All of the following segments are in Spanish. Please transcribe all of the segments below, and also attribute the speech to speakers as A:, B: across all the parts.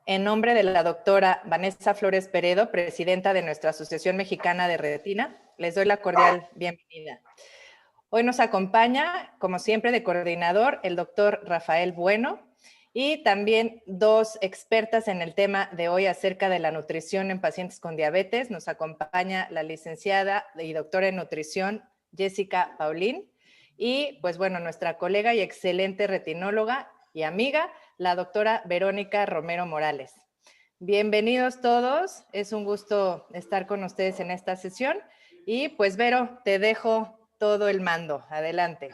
A: En nombre de la doctora Vanessa Flores Peredo, presidenta de nuestra Asociación Mexicana de Retina, les doy la cordial bienvenida. Hoy nos acompaña, como siempre, de coordinador, el doctor Rafael Bueno, y también dos expertas en el tema de hoy acerca de la nutrición en pacientes con diabetes. Nos acompaña la licenciada y doctora en nutrición Jessica Paulín, y pues bueno, nuestra colega y excelente retinóloga y amiga, la doctora Verónica Romero Morales. Bienvenidos todos, es un gusto estar con ustedes en esta sesión. Y pues Vero, te dejo todo el mando, adelante.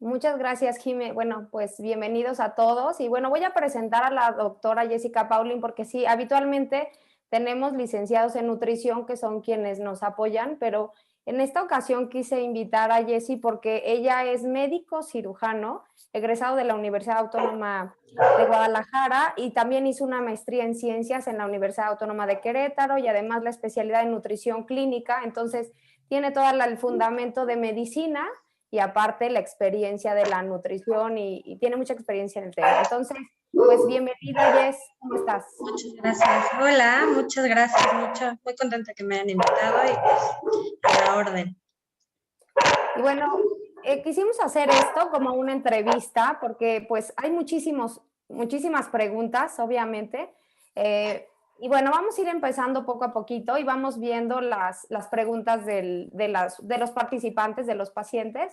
B: Muchas gracias, Jime. Bueno, pues bienvenidos a todos. Y bueno, voy a presentar a la doctora Jessica Paulín porque sí, habitualmente tenemos licenciados en nutrición que son quienes nos apoyan, pero en esta ocasión quise invitar a Jessie porque ella es médico cirujano, egresado de la Universidad Autónoma de Guadalajara y también hizo una maestría en ciencias en la Universidad Autónoma de Querétaro y además la especialidad en nutrición clínica. Entonces, tiene todo el fundamento de medicina y aparte la experiencia de la nutrición y tiene mucha experiencia en el tema. Entonces, pues bienvenida, Jess, ¿cómo estás?
C: Muchas gracias. Hola, muchas gracias, muy contenta que me hayan invitado y pues a la orden.
B: Y bueno, quisimos hacer esto como una entrevista porque pues hay muchísimas preguntas, obviamente. Y bueno, vamos a ir empezando poco a poquito y vamos viendo las preguntas de los participantes, de los pacientes.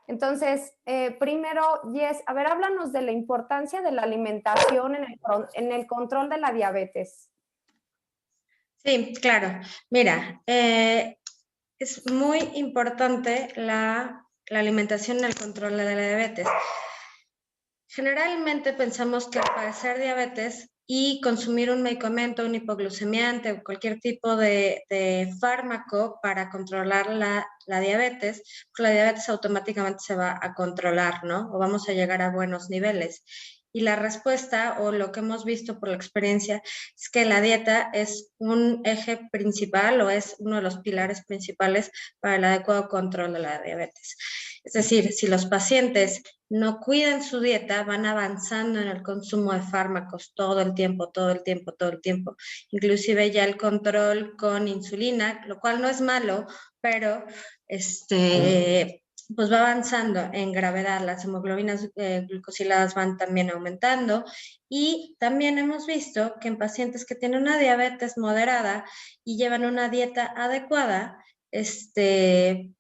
B: Entonces, primero, Jess, a ver, háblanos de la importancia de la alimentación en el control de la diabetes.
C: Sí, claro. Mira, es muy importante la alimentación en el control de la diabetes. Generalmente pensamos que al padecer diabetes y consumir un medicamento, un hipoglucemiante o cualquier tipo de fármaco para controlar la diabetes, pues la diabetes automáticamente se va a controlar, ¿no? O vamos a llegar a buenos niveles. Y la respuesta, o lo que hemos visto por la experiencia, es que la dieta es un eje principal o es uno de los pilares principales para el adecuado control de la diabetes. Es decir, si los pacientes no cuidan su dieta, van avanzando en el consumo de fármacos todo el tiempo. Inclusive ya el control con insulina, lo cual no es malo, pero pues va avanzando en gravedad, las hemoglobinas glucosiladas van también aumentando y también hemos visto que en pacientes que tienen una diabetes moderada y llevan una dieta adecuada,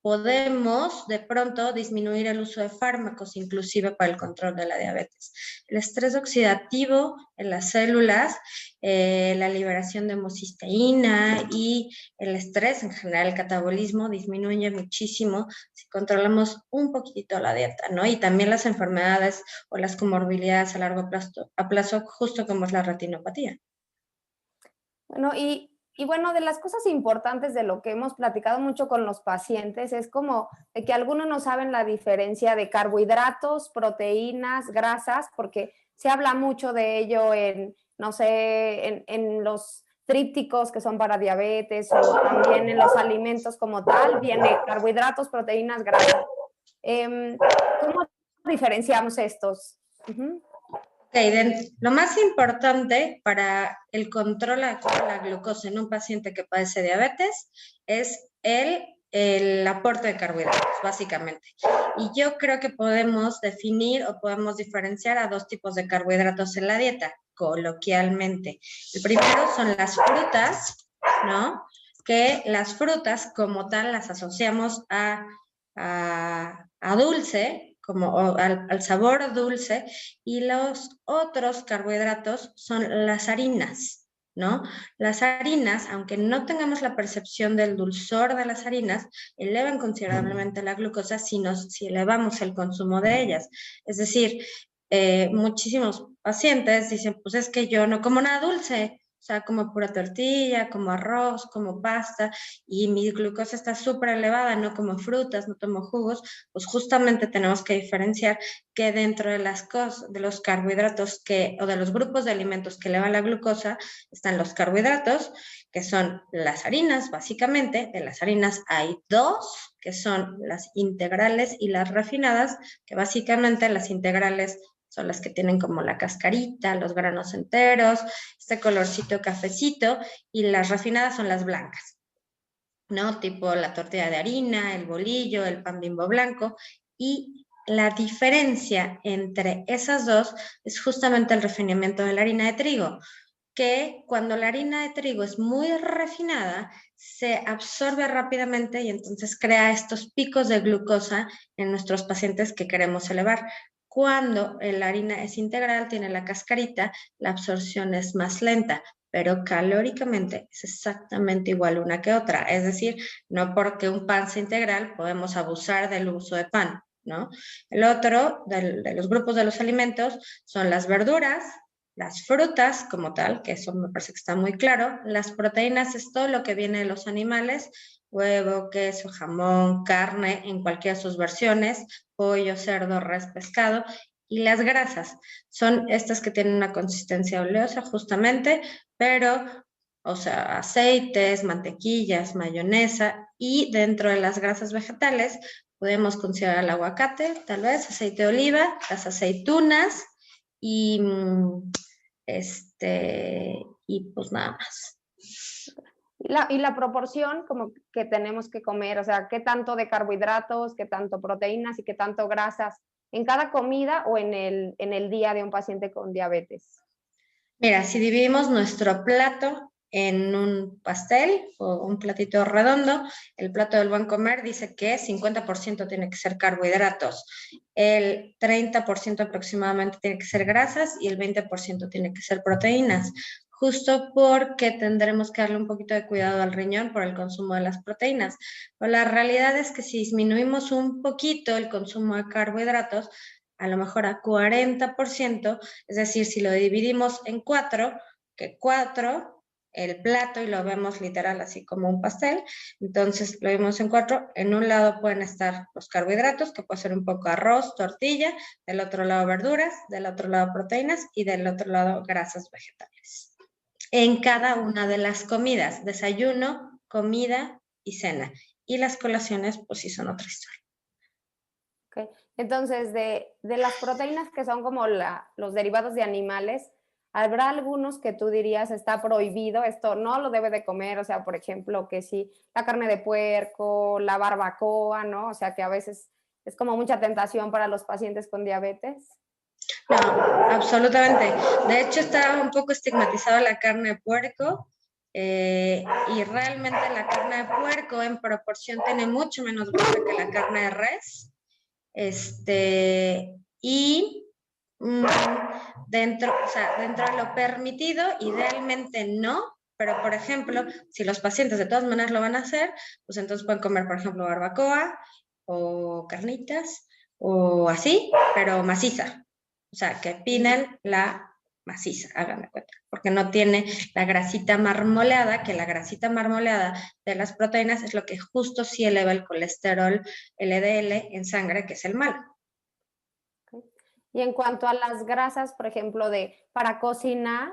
C: podemos de pronto disminuir el uso de fármacos, inclusive para el control de la diabetes. El estrés oxidativo en las células, la liberación de homocisteína y el estrés en general, el catabolismo disminuye muchísimo si controlamos un poquitito la dieta, ¿no? Y también las enfermedades o las comorbilidades a largo plazo, justo como es la retinopatía.
B: Bueno, y bueno, de las cosas importantes de lo que hemos platicado mucho con los pacientes es como de que algunos no saben la diferencia de carbohidratos, proteínas, grasas, porque se habla mucho de ello no sé, en los trípticos que son para diabetes o también en los alimentos como tal, viene carbohidratos, proteínas, grasas. ¿Cómo diferenciamos estos?
C: Lo más importante para el control de la glucosa en un paciente que padece diabetes es el aporte de carbohidratos, básicamente. Y yo creo que podemos definir o podemos diferenciar a dos tipos de carbohidratos en la dieta, coloquialmente. El primero son las frutas, ¿no? Que las frutas como tal las asociamos a dulce, como al sabor dulce, y los otros carbohidratos son las harinas, ¿no? Las harinas, aunque no tengamos la percepción del dulzor de las harinas, elevan considerablemente la glucosa si elevamos el consumo de ellas. Es decir, muchísimos pacientes dicen, pues es que yo no como nada dulce, o sea, como pura tortilla, como arroz, como pasta, y mi glucosa está súper elevada, no como frutas, no tomo jugos, pues justamente tenemos que diferenciar que dentro de de los carbohidratos o de los grupos de alimentos que elevan la glucosa, están los carbohidratos, que son las harinas, básicamente. De las harinas hay dos, que son las integrales y las refinadas, que básicamente las integrales son las que tienen como la cascarita, los granos enteros, este colorcito cafecito, y las refinadas son las blancas, ¿no? Tipo la tortilla de harina, el bolillo, el pan Bimbo blanco, y la diferencia entre esas dos es justamente el refinamiento de la harina de trigo, que cuando la harina de trigo es muy refinada, se absorbe rápidamente y entonces crea estos picos de glucosa en nuestros pacientes que queremos elevar. Cuando la harina es integral, tiene la cascarita, la absorción es más lenta, pero calóricamente es exactamente igual una que otra. Es decir, no porque un pan sea integral podemos abusar del uso de pan, ¿no? El otro de los grupos de los alimentos son las verduras, las frutas como tal, que eso me parece que está muy claro. Las proteínas es todo lo que viene de los animales, huevo, queso, jamón, carne, en cualquiera de sus versiones, pollo, cerdo, res, pescado. Y las grasas son estas que tienen una consistencia oleosa justamente, pero, o sea, aceites, mantequillas, mayonesa, y dentro de las grasas vegetales podemos considerar el aguacate, tal vez, aceite de oliva, las aceitunas y y pues nada más.
B: Y la proporción como que tenemos que comer, o sea, qué tanto de carbohidratos, qué tanto proteínas y qué tanto grasas en cada comida o en el día de un paciente con diabetes.
C: Mira, si dividimos nuestro plato en un pastel o un platito redondo, el plato del buen comer dice que 50% tiene que ser carbohidratos, el 30% aproximadamente tiene que ser grasas y el 20% tiene que ser proteínas, justo porque tendremos que darle un poquito de cuidado al riñón por el consumo de las proteínas. Pero la realidad es que si disminuimos un poquito el consumo de carbohidratos, a lo mejor a 40%, es decir, si lo dividimos en 4, que 4, el plato, y lo vemos literal así como un pastel, entonces lo vemos en 4, en un lado pueden estar los carbohidratos, que puede ser un poco arroz, tortilla, del otro lado verduras, del otro lado proteínas y del otro lado grasas vegetales. En cada una de las comidas, desayuno, comida y cena. Y las colaciones, pues sí son otra historia.
B: Okay. Entonces, de las proteínas que son como los derivados de animales, ¿habrá algunos que tú dirías está prohibido? Esto no lo debe de comer, o sea, por ejemplo, que sí, la carne de puerco, la barbacoa, ¿no? O sea, que a veces es como mucha tentación para los pacientes con diabetes.
C: No, absolutamente. De hecho, está un poco estigmatizada la carne de puerco y realmente la carne de puerco en proporción tiene mucho menos grasa que la carne de res. Y dentro de lo permitido, idealmente no, pero por ejemplo, si los pacientes de todas maneras lo van a hacer, pues entonces pueden comer, por ejemplo, barbacoa o carnitas o así, pero maciza. O sea, que piden la maciza, hagan de cuenta, porque no tiene la grasita marmoleada, que la grasita marmoleada de las proteínas es lo que justo sí eleva el colesterol LDL en sangre, que es el malo.
B: Y en cuanto a las grasas, por ejemplo, para cocinar,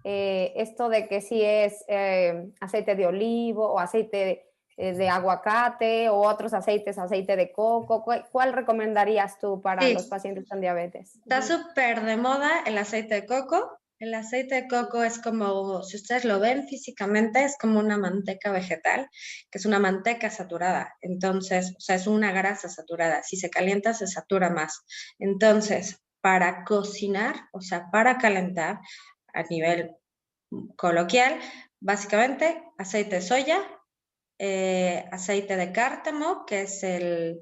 B: esto de que si es aceite de olivo o aceite de aguacate o otros aceites, aceite de coco, ¿cuál recomendarías tú para los pacientes con diabetes?
C: Está súper de moda el aceite de coco. El aceite de coco es como, si ustedes lo ven físicamente, es como una manteca vegetal, que es una manteca saturada. Entonces, o sea, es una grasa saturada. Si se calienta, se satura más. Entonces, para cocinar, o sea, para calentar a nivel coloquial, básicamente aceite de soya, aceite de cártamo, que es el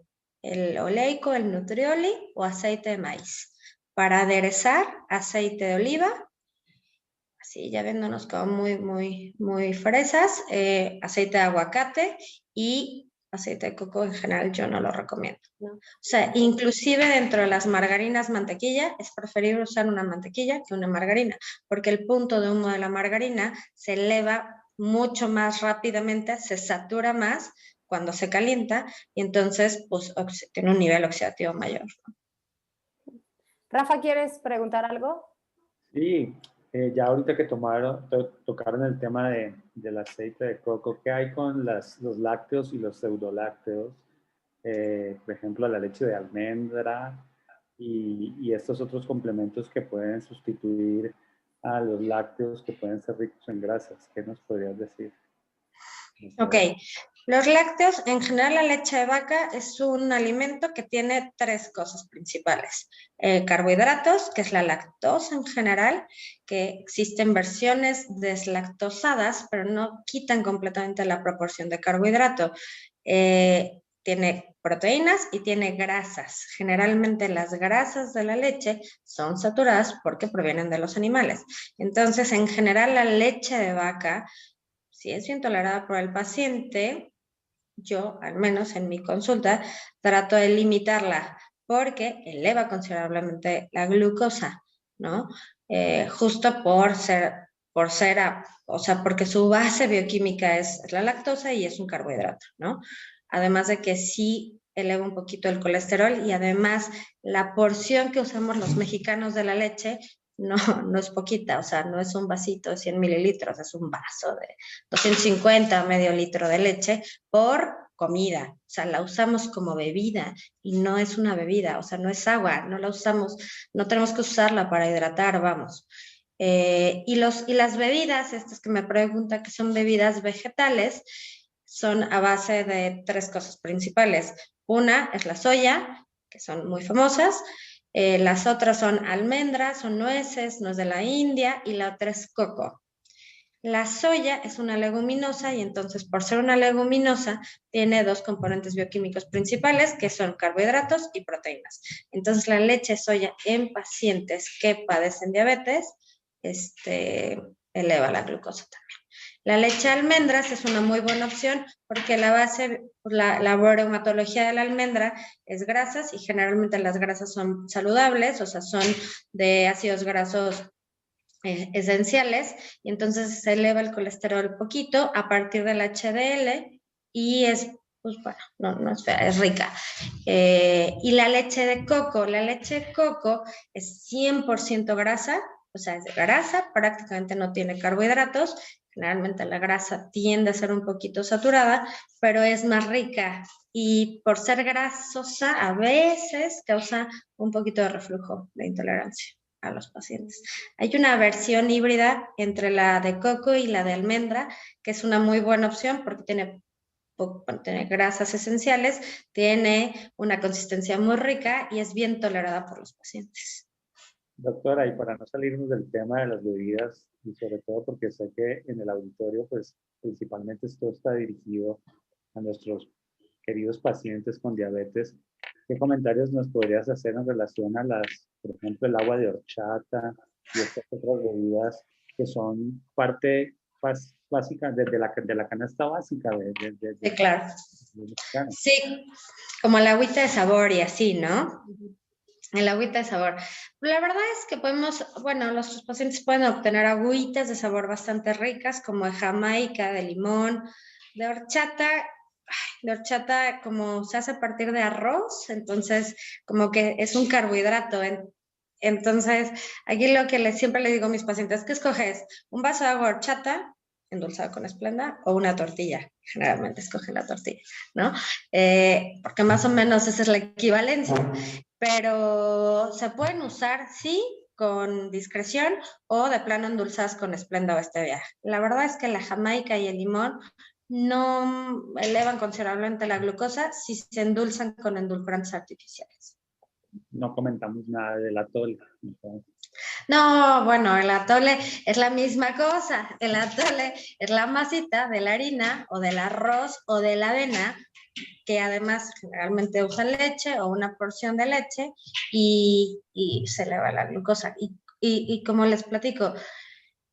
C: oleico, el nutrioli, o aceite de maíz. Para aderezar, aceite de oliva, así ya viéndonos como muy fresas, aceite de aguacate y aceite de coco en general yo no lo recomiendo. ¿No? O sea, inclusive dentro de las margarinas mantequilla, es preferible usar una mantequilla que una margarina, porque el punto de humo de la margarina se eleva mucho más rápidamente, se satura más cuando se calienta y entonces pues tiene un nivel oxidativo mayor. ¿No?
B: Rafa, ¿quieres preguntar algo?
D: Sí, ya ahorita que tocaron el tema del aceite de coco, ¿qué hay con los lácteos y los pseudolácteos? Por ejemplo, la leche de almendra y estos otros complementos que pueden sustituir a los lácteos que pueden ser ricos en grasas. ¿Qué nos podrías decir?
C: Ok, los lácteos, en general la leche de vaca es un alimento que tiene tres cosas principales. Carbohidratos, que es la lactosa en general, que existen versiones deslactosadas, pero no quitan completamente la proporción de carbohidrato. Tiene proteínas y tiene grasas. Generalmente las grasas de la leche son saturadas porque provienen de los animales. Entonces, en general la leche de vaca, si es bien tolerada por el paciente, yo, al menos en mi consulta, trato de limitarla porque eleva considerablemente la glucosa, ¿no? Justo o sea, porque su base bioquímica es la lactosa y es un carbohidrato, ¿no? Además de que sí eleva un poquito el colesterol y además la porción que usamos los mexicanos de la leche no es poquita, o sea, no es un vasito de 100 mililitros, es un vaso de 250, medio litro de leche por comida, o sea, la usamos como bebida y no es una bebida, o sea, no es agua, no la usamos, no tenemos que usarla para hidratar, vamos. Y las bebidas, estas que me pregunta que son bebidas vegetales, son a base de tres cosas principales. Una es la soya, que son muy famosas. Las otras son almendras, son nueces, nuez de la India, y la otra es coco. La soya es una leguminosa y entonces por ser una leguminosa tiene dos componentes bioquímicos principales que son carbohidratos y proteínas. Entonces la leche de soya en pacientes que padecen diabetes eleva la glucosa también. La leche de almendras es una muy buena opción porque la bromatología de la almendra es grasas y generalmente las grasas son saludables, o sea, son de ácidos grasos esenciales, y entonces se eleva el colesterol poquito a partir del HDL y es, pues bueno, no es fea, es rica. Y la leche de coco es 100% grasa, o sea, es grasa, prácticamente no tiene carbohidratos. Generalmente la grasa tiende a ser un poquito saturada, pero es más rica y por ser grasosa a veces causa un poquito de reflujo de intolerancia a los pacientes. Hay una versión híbrida entre la de coco y la de almendra, que es una muy buena opción porque tiene grasas esenciales, tiene una consistencia muy rica y es bien tolerada por los pacientes.
D: Doctora, y para no salirnos del tema de las bebidas, y sobre todo porque sé que en el auditorio, pues principalmente esto está dirigido a nuestros queridos pacientes con diabetes, ¿qué comentarios nos podrías hacer en relación a por ejemplo, el agua de horchata y estas otras bebidas que son parte básica de la canasta básica
C: Sí, claro.
D: mexicana?
C: Sí, como el agüita de sabor y así, ¿no? El agüita de sabor. La verdad es que los pacientes pueden obtener agüitas de sabor bastante ricas, como de Jamaica, de limón, de horchata. De horchata, como se hace a partir de arroz, entonces como que es un carbohidrato. Entonces, aquí lo que siempre le digo a mis pacientes, ¿qué escoges? ¿Un vaso de agua de horchata endulzado con Splenda o una tortilla? Generalmente escogen la tortilla, ¿no? Porque más o menos esa es la equivalencia. Pero se pueden usar, sí, con discreción o de plano endulzadas con Splenda o stevia. La verdad es que la Jamaica y el limón no elevan considerablemente la glucosa si se endulzan con endulcorantes artificiales.
D: No comentamos nada del atole.
C: No, bueno, el atole es la misma cosa. El atole es la masita de la harina o del arroz o de la avena, que además generalmente usan leche o una porción de leche y se eleva la glucosa. Y como les platico,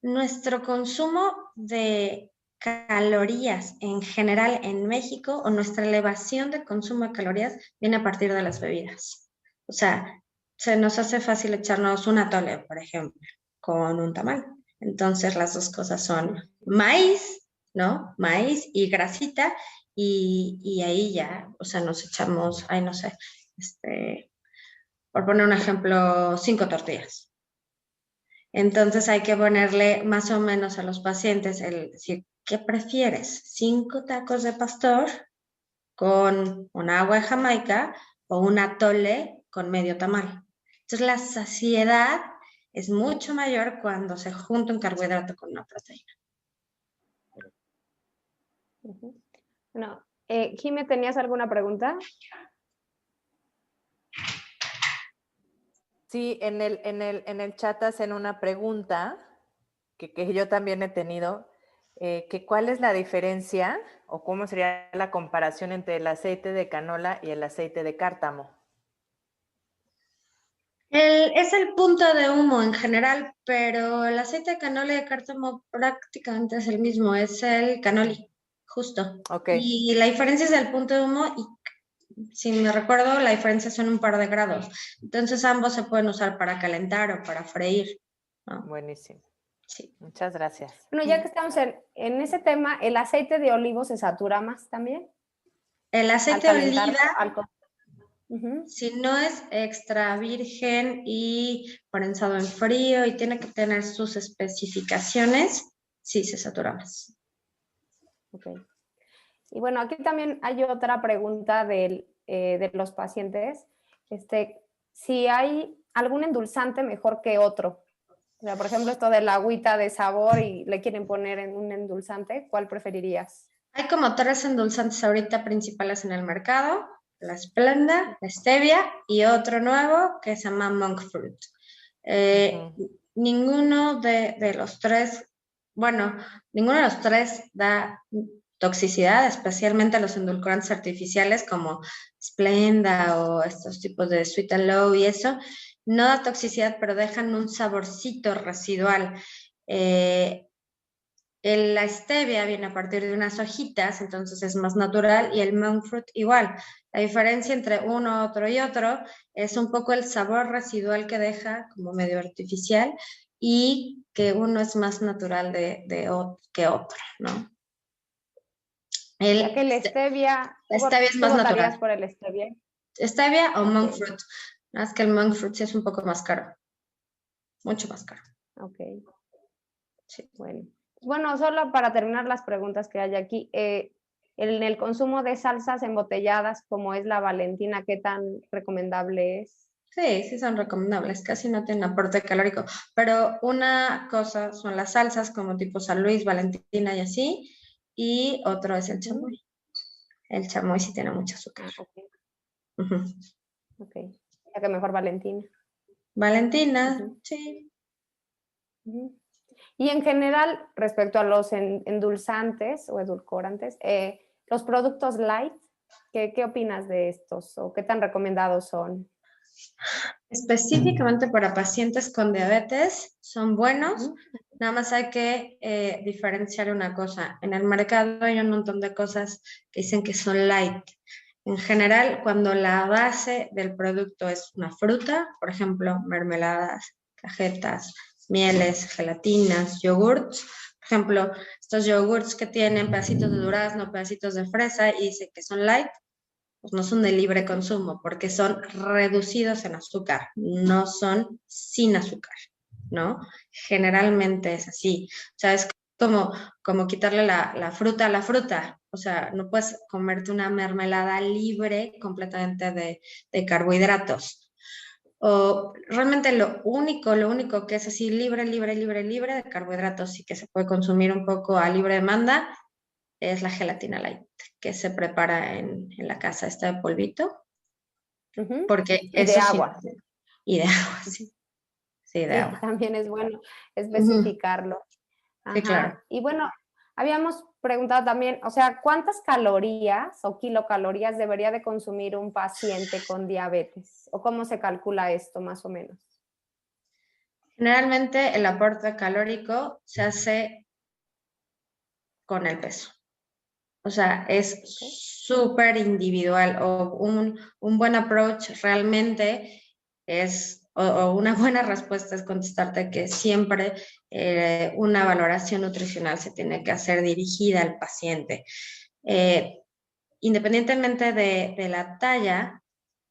C: nuestro consumo de calorías en general en México o nuestra elevación de consumo de calorías viene a partir de las bebidas. O sea, se nos hace fácil echarnos un atole, por ejemplo, con un tamal. Entonces las dos cosas son maíz, ¿no? Maíz y grasita y ahí ya, o sea, nos echamos, ay, no sé, por poner un ejemplo, 5 tortillas. Entonces hay que ponerle más o menos a los pacientes decir, ¿qué prefieres? 5 tacos de pastor con un agua de Jamaica o un atole con medio tamal. Entonces la saciedad es mucho mayor cuando se junta un carbohidrato con una proteína.
B: Bueno, Jime, ¿tenías alguna pregunta?
A: Sí, en el chat hacen una pregunta que yo también he tenido, que cuál es la diferencia o cómo sería la comparación entre el aceite de canola y el aceite de cártamo.
C: Es el punto de humo en general, pero el aceite de canola y de cártamo prácticamente es el mismo, es el canoli, justo.
A: Okay.
C: Y la diferencia es el punto de humo y, si me recuerdo, la diferencia son un par de grados. Entonces ambos se pueden usar para calentar o para freír, ¿no?
A: Buenísimo.
C: Sí.
A: Muchas gracias.
B: Bueno, ya que estamos en ese tema, ¿el aceite de olivo se satura más también?
C: El aceite de oliva,
B: Uh-huh.
C: si no es extra virgen y prensado en frío y tiene que tener sus especificaciones, sí se satura más.
B: Okay. Y bueno, aquí también hay otra pregunta de los pacientes. Si hay algún endulzante mejor que otro. O sea, por ejemplo, esto de la agüita de sabor y le quieren poner en un endulzante, ¿cuál preferirías?
C: Hay como 3 endulzantes ahorita principales en el mercado: la Splenda, la Stevia y otro nuevo que se llama Monk Fruit. Ninguno de los 3, ninguno de los 3 da toxicidad, especialmente los endulcorantes artificiales como Splenda o estos tipos de Sweet and Low y eso. No da toxicidad, pero dejan un saborcito residual. La stevia viene a partir de unas hojitas, entonces es más natural, y el monk fruit igual. La diferencia entre uno, otro y otro es un poco el sabor residual que deja, como medio artificial, y que uno es más natural que otro, ¿no?
B: Ya que la stevia
C: es más natural.
B: ¿Por el stevia?
C: ¿Stevia o monk fruit? Más que el monk fruit sí es un poco más caro. Mucho más caro.
B: Ok. Sí. Bueno, solo para terminar las preguntas que hay aquí, en el consumo de salsas embotelladas, como es la Valentina, ¿qué tan recomendable es?
C: Sí son recomendables, casi no tienen aporte calórico, pero una cosa son las salsas como tipo San Luis, Valentina y así, y otro es el chamoy. El chamoy sí tiene mucho azúcar.
B: Okay. Ok, ya que mejor Valentina.
C: Valentina, sí.
B: Y en general, respecto a los endulzantes o edulcorantes, los productos light, ¿qué opinas de estos o qué tan recomendados son?
C: Específicamente para pacientes con diabetes son buenos, nada más hay que diferenciar una cosa. En el mercado hay un montón de cosas que dicen que son light. En general, cuando la base del producto es una fruta, por ejemplo, mermeladas, cajetas, mieles, gelatinas, yogurts. Por ejemplo, estos yogurts que tienen pedacitos de durazno, pedacitos de fresa y dice que son light, pues no son de libre consumo porque son reducidos en azúcar, no son sin azúcar, ¿no? Generalmente es así. O sea, es como quitarle la fruta a la fruta. O sea, no puedes comerte una mermelada libre completamente de carbohidratos. O realmente lo único que es así libre de carbohidratos y que se puede consumir un poco a libre demanda es la gelatina light, que se prepara en la casa, esta de polvito. Porque
B: y de agua.
C: Y de agua, sí. Sí, de agua.
B: También es bueno especificarlo.
C: Sí, claro.
B: Y bueno, habíamos preguntado también, o sea, ¿cuántas calorías o kilocalorías debería de consumir un paciente con diabetes? ¿O cómo se calcula esto más o menos?
C: Generalmente el aporte calórico se hace con el peso. O sea, es súper individual, o un buen approach realmente es, o una buena respuesta es contestarte que siempre una valoración nutricional se tiene que hacer dirigida al paciente. Independientemente de la talla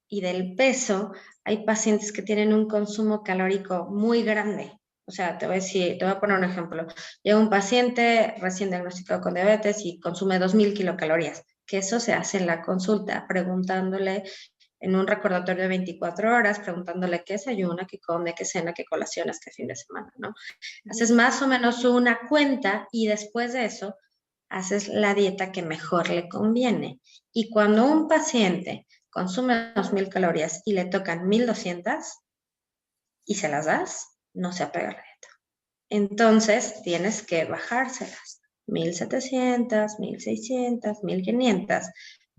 C: y del peso, hay pacientes que tienen un consumo calórico muy grande. O sea, te voy a poner un ejemplo. Llega un paciente recién diagnosticado con diabetes y consume 2,000 kilocalorías, que eso se hace en la consulta, preguntándole en un recordatorio de 24 horas, preguntándole qué desayuna, qué come, qué cena, qué colaciones, qué fin de semana, ¿no? Haces más o menos una cuenta y después de eso haces la dieta que mejor le conviene. Y cuando un paciente consume 2.000 calorías y le tocan 1.200 y se las das, no se apega a la dieta. Entonces tienes que bajárselas. 1.700, 1.600, 1.500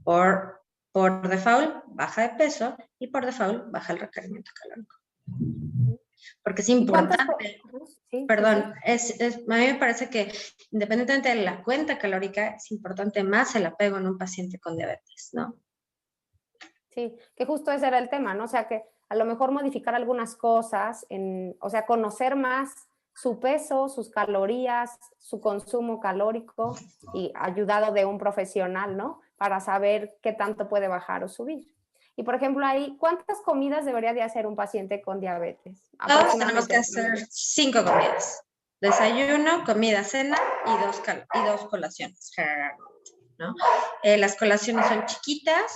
C: por default baja de peso y por default baja el requerimiento calórico. Porque es importante, perdón, a mí me parece que independientemente de la cuenta calórica, es importante más el apego en un paciente con diabetes, ¿no?
B: Sí, que justo ese era el tema, ¿no? O sea, que a lo mejor modificar algunas cosas, o sea, conocer más su peso, sus calorías, su consumo calórico y ayudado de un profesional, ¿no? Para saber qué tanto puede bajar o subir. Y, por ejemplo, ahí, ¿cuántas comidas debería de hacer un paciente con diabetes?
C: Todos tenemos que hacer 5 comidas. Desayuno, comida, cena y dos colaciones, generalmente, ¿no? Las colaciones son chiquitas,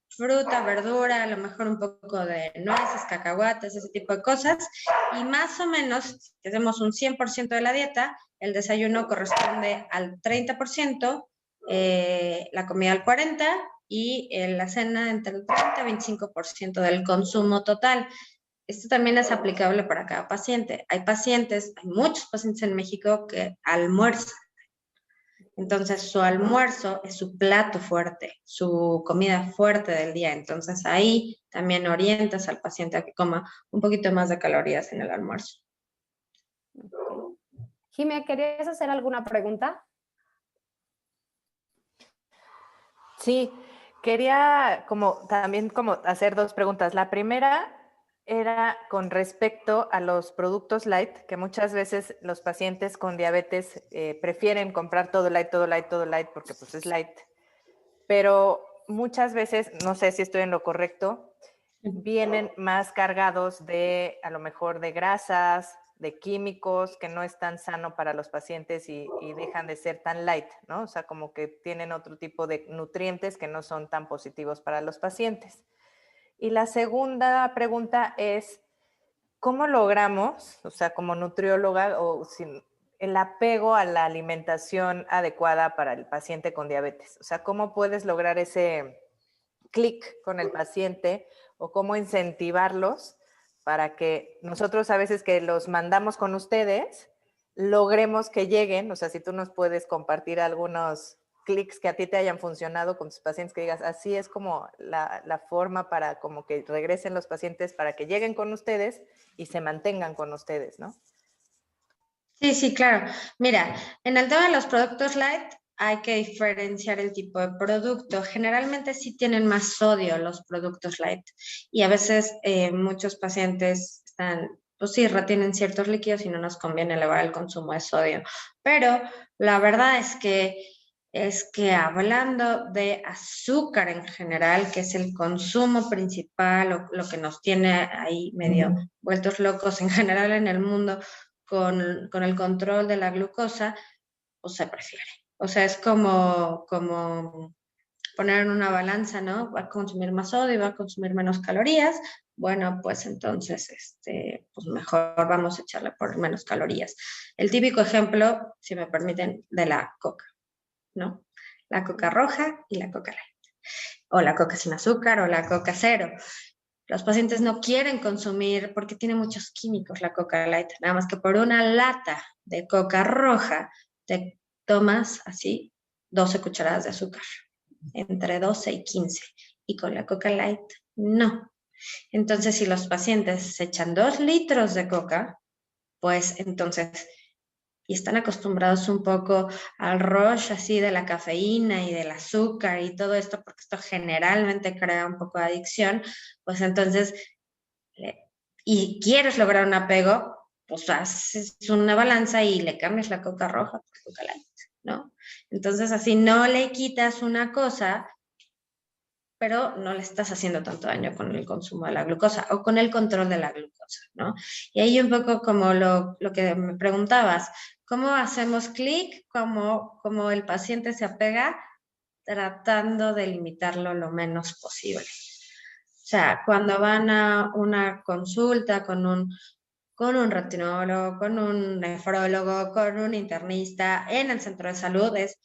C: fruta, verdura, a lo mejor un poco de nueces, cacahuates, ese tipo de cosas. Y más o menos, si hacemos un 100% de la dieta, el desayuno corresponde al 30%, la comida al 40% y la cena entre el 30 y 25% del consumo total. Esto también es aplicable para cada paciente. Hay muchos pacientes en México que almuerzan. Entonces, su almuerzo es su plato fuerte, su comida fuerte del día. Entonces, ahí también orientas al paciente a que coma un poquito más de calorías en el almuerzo.
B: Jimé, ¿querías hacer alguna pregunta?
A: Sí, quería también hacer dos preguntas. La primera era con respecto a los productos light, que muchas veces los pacientes con diabetes prefieren comprar todo light, porque pues es light. Pero muchas veces, no sé si estoy en lo correcto, vienen más cargados a lo mejor de grasas, de químicos, que no es tan sano para los pacientes y dejan de ser tan light, ¿no? O sea, como que tienen otro tipo de nutrientes que no son tan positivos para los pacientes. Y la segunda pregunta es, ¿cómo logramos, o sea, como nutrióloga, el apego a la alimentación adecuada para el paciente con diabetes? O sea, ¿cómo puedes lograr ese clic con el paciente o cómo incentivarlos para que nosotros a veces que los mandamos con ustedes, logremos que lleguen? O sea, si tú nos puedes compartir algunos clics que a ti te hayan funcionado con tus pacientes, que digas, así es como la forma para como que regresen los pacientes, para que lleguen con ustedes y se mantengan con ustedes, ¿no?
C: Sí, claro. Mira, en el tema de los productos light, hay que diferenciar el tipo de producto. Generalmente sí tienen más sodio los productos light y a veces muchos pacientes pues sí, retienen ciertos líquidos y no nos conviene elevar el consumo de sodio. Pero la verdad es que hablando de azúcar en general, que es el consumo principal o lo que nos tiene ahí medio vueltos locos en general en el mundo con el control de la glucosa, pues se prefiere. O sea, es como poner en una balanza, ¿no? Va a consumir más sodio y va a consumir menos calorías. Bueno, pues entonces, pues mejor vamos a echarle por menos calorías. El típico ejemplo, si me permiten, de la coca, ¿no? La coca roja y la coca light. O la coca sin azúcar o la coca cero. Los pacientes no quieren consumir porque tiene muchos químicos la coca light. Nada más que por una lata de coca roja te tomas así 12 cucharadas de azúcar, entre 12 y 15. Y con la coca light, no. Entonces, si los pacientes se echan 2 litros de coca, pues entonces, y están acostumbrados un poco al rush así de la cafeína y del azúcar y todo esto, porque esto generalmente crea un poco de adicción, pues entonces, y quieres lograr un apego, pues haces una balanza y le cambias la coca roja por coca light, ¿no? Entonces así no le quitas una cosa, pero no le estás haciendo tanto daño con el consumo de la glucosa o con el control de la glucosa, ¿no? Y ahí un poco como lo que me preguntabas, ¿cómo hacemos clic? ¿Cómo el paciente se apega? Tratando de limitarlo lo menos posible. sea, cuando van a una consulta con un retinólogo, con un nefrólogo, con un internista en el centro de salud, es,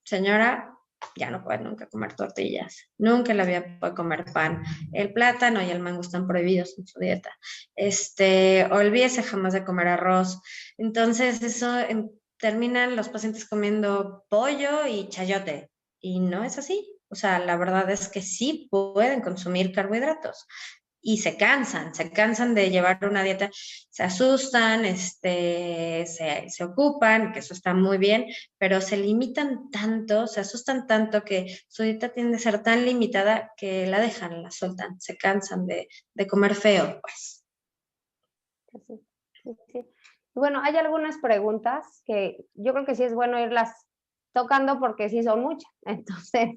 C: señora, ya no puede nunca comer tortillas, nunca en la vida puede comer pan, el plátano y el mango están prohibidos en su dieta, olvídese jamás de comer arroz. Entonces eso terminan los pacientes comiendo pollo y chayote, y no es así. O sea, la verdad es que sí pueden consumir carbohidratos y se cansan de llevar una dieta, se asustan, se ocupan, que eso está muy bien, pero se limitan tanto, se asustan tanto que su dieta tiende a ser tan limitada que la dejan, la sueltan, se cansan de comer feo, pues.
B: Sí. Bueno, hay algunas preguntas que yo creo que sí es bueno irlas tocando porque sí son muchas. Entonces,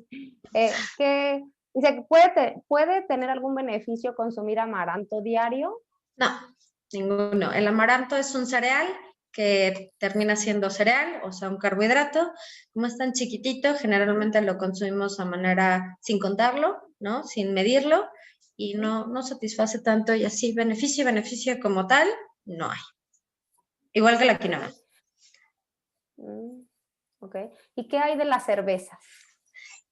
B: dice, ¿puede tener algún beneficio consumir amaranto diario?
C: No, ninguno. El amaranto es un cereal que termina siendo cereal, o sea, un carbohidrato. Como es tan chiquitito, generalmente lo consumimos a manera sin contarlo, ¿no? Sin medirlo, y no satisface tanto, y así beneficio como tal, no hay. Igual que la quinoa.
B: Ok. ¿Y qué hay de las cervezas?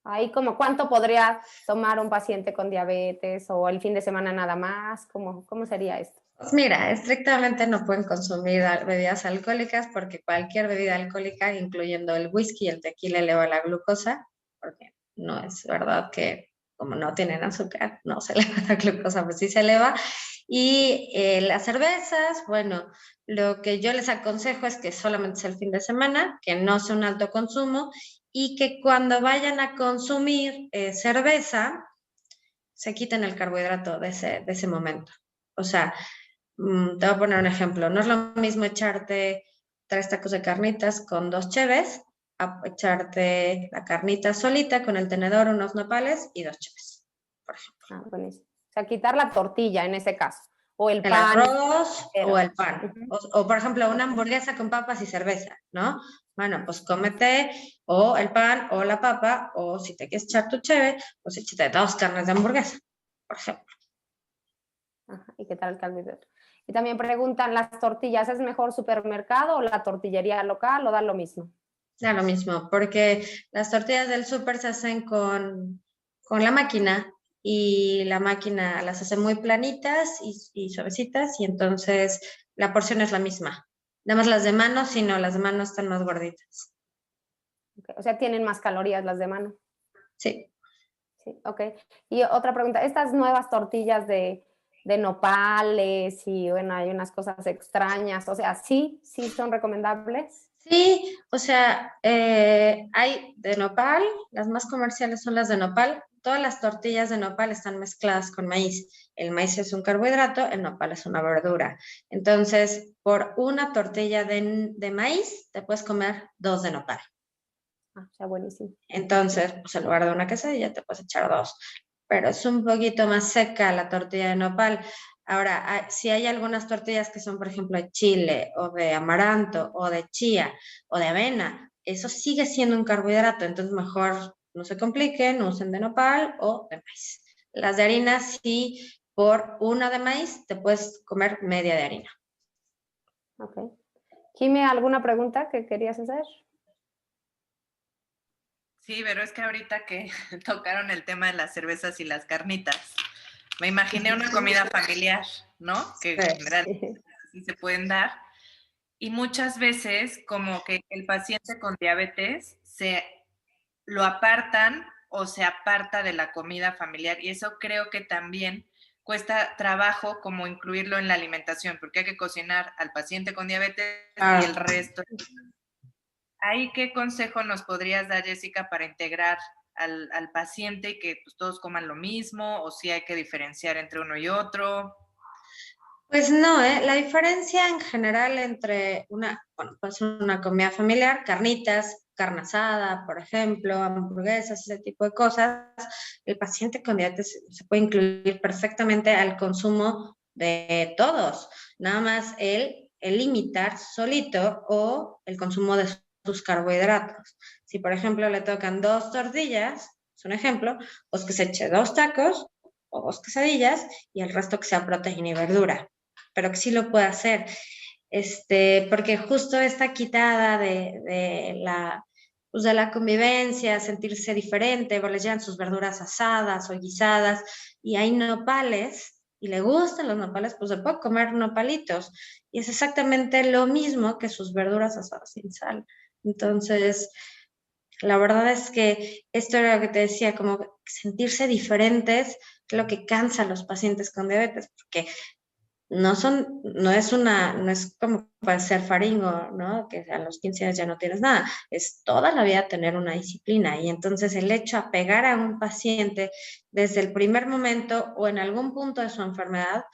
B: Ahí como cuánto podría tomar un paciente con diabetes o el fin de semana nada más, ¿cómo sería esto?
C: Pues mira, estrictamente no pueden consumir bebidas alcohólicas porque cualquier bebida alcohólica, incluyendo el whisky y el tequila, eleva la glucosa, porque no es verdad que como no tienen azúcar, no se eleva la glucosa, pues sí se eleva. Y las cervezas, bueno, lo que yo les aconsejo es que solamente sea el fin de semana, que no sea un alto consumo y que cuando vayan a consumir cerveza, se quiten el carbohidrato de ese momento. O sea, te voy a poner un ejemplo. No es lo mismo echarte 3 tacos de carnitas con 2 cheves a echarte la carnita solita con el tenedor, unos nopales y 2 cheves, por ejemplo.
B: Buenísimo. O sea, quitar la tortilla en ese caso. O el pan.
C: Arroz o el pan. O, por ejemplo, una hamburguesa con papas y cerveza, ¿no? Bueno, pues cómete o el pan o la papa, o si te quieres echar tu cheve, pues échate 2 carnes de hamburguesa, por ejemplo.
B: Ajá, ¿y qué tal el carbohidrato? Y también preguntan, ¿las tortillas es mejor supermercado o la tortillería local o da lo mismo?
C: Da lo mismo, porque las tortillas del súper se hacen con la máquina y la máquina las hace muy planitas y suavecitas y entonces la porción es la misma. Nada más las de mano, sí, no, las de mano están más gorditas.
B: Okay. O sea, tienen más calorías las de mano.
C: Sí.
B: Sí, ok. Y otra pregunta, estas nuevas tortillas de nopales y bueno, hay unas cosas extrañas, o sea, ¿sí son recomendables?
C: Sí, o sea, hay de nopal, las más comerciales son las de nopal. Todas las tortillas de nopal están mezcladas con maíz. El maíz es un carbohidrato, el nopal es una verdura. Entonces, por una tortilla de maíz, te puedes comer 2 de nopal.
B: Ah, ya buenísimo.
C: Entonces, pues en lugar de una quesadilla, te puedes echar 2. Pero es un poquito más seca la tortilla de nopal. Ahora, si hay algunas tortillas que son, por ejemplo, de chile o de amaranto o de chía o de avena, eso sigue siendo un carbohidrato, entonces mejor no se compliquen, usen de nopal o de maíz. Las de harina, sí, por una de maíz te puedes comer media de harina.
B: Ok. Jimé, ¿alguna pregunta que querías hacer?
A: Sí, pero es que ahorita que tocaron el tema de las cervezas y las carnitas, me imaginé una comida familiar, ¿no? Que en general sí se pueden dar. Y muchas veces como que el paciente con diabetes se lo apartan o se aparta de la comida familiar. Y eso creo que también cuesta trabajo como incluirlo en la alimentación, porque hay que cocinar al paciente con diabetes y el resto. ¿Ahí qué consejo nos podrías dar, Jessica, para integrar al paciente y que pues, todos coman lo mismo, o si hay que diferenciar entre uno y otro?
C: Pues no, la diferencia en general entre pues una comida familiar, carnitas, carne asada, por ejemplo, hamburguesas, ese tipo de cosas, el paciente con diabetes se puede incluir perfectamente al consumo de todos, nada más el limitar solito o el consumo de sus carbohidratos. Si, por ejemplo, le tocan 2 tortillas, es un ejemplo, pues que se eche 2 tacos o 2 quesadillas y el resto que sea proteína y verdura, pero que sí lo puede hacer. Porque justo esta quitada de la convivencia, sentirse diferente, les llevan sus verduras asadas o guisadas, y hay nopales, y le gustan los nopales, pues se puede comer nopalitos, y es exactamente lo mismo que sus verduras asadas sin sal. Entonces, la verdad es que esto era lo que te decía, como sentirse diferentes, es lo que cansa a los pacientes con diabetes, porque no es como para ser faringo, ¿no? Que a los 15 años ya no tienes nada, es toda la vida tener una disciplina, y entonces el hecho de apegar a un paciente desde el primer momento o en algún punto de su enfermedad,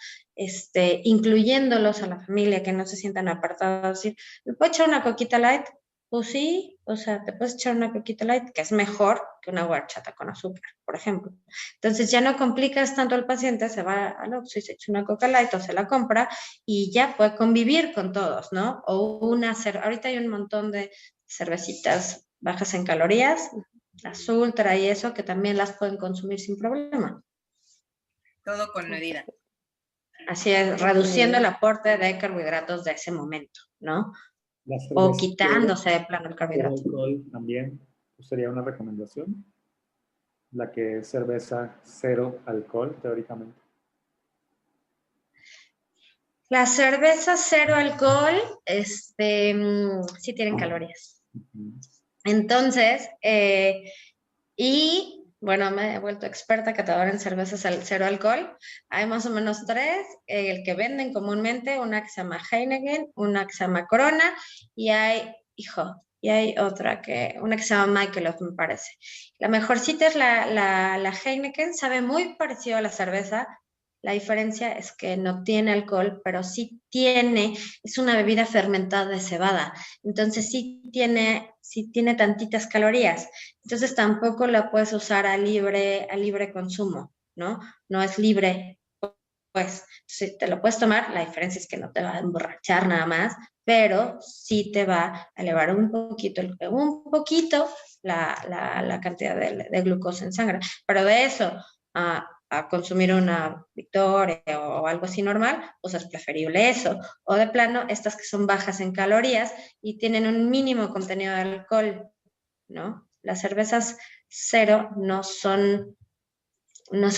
C: incluyéndolos a la familia, que no se sientan apartados, decir, ¿me puedo echar una coquita light? Pues sí, o sea, te puedes echar una coquita light, que es mejor que una horchata con azúcar, por ejemplo. Entonces ya no complicas tanto al paciente, se va al Oxxo y se echa una coca light o se la compra y ya puede convivir con todos, ¿no? O ahorita hay un montón de cervecitas bajas en calorías, las ultra y eso, que también las pueden consumir sin problema.
A: Todo con medida.
C: Así es, reduciendo el aporte de carbohidratos de ese momento, ¿no? O quitándose de plano el carbohidrato.
D: El alcohol también sería una recomendación, la que es cerveza cero alcohol, teóricamente.
C: La cerveza cero alcohol, sí tienen calorías. Entonces, y bueno, me he vuelto experta catadora en cervezas cero alcohol. Hay más o menos 3, el que venden comúnmente, una que se llama Heineken, una que se llama Corona, y hay otra una que se llama Michelob, me parece. La mejorcita es la Heineken, sabe muy parecido a la cerveza. La diferencia es que no tiene alcohol, pero sí es una bebida fermentada de cebada, entonces sí tiene tantitas calorías, entonces tampoco la puedes usar a libre consumo, ¿no? No es libre, pues, si te lo puedes tomar, la diferencia es que no te va a emborrachar nada más, pero sí te va a elevar un poquito la cantidad de glucosa en sangre, pero de eso a consumir una Victoria o algo así normal, pues es preferible eso, o de plano estas que son bajas en calorías y tienen un mínimo contenido de alcohol, ¿no? Las cervezas cero no son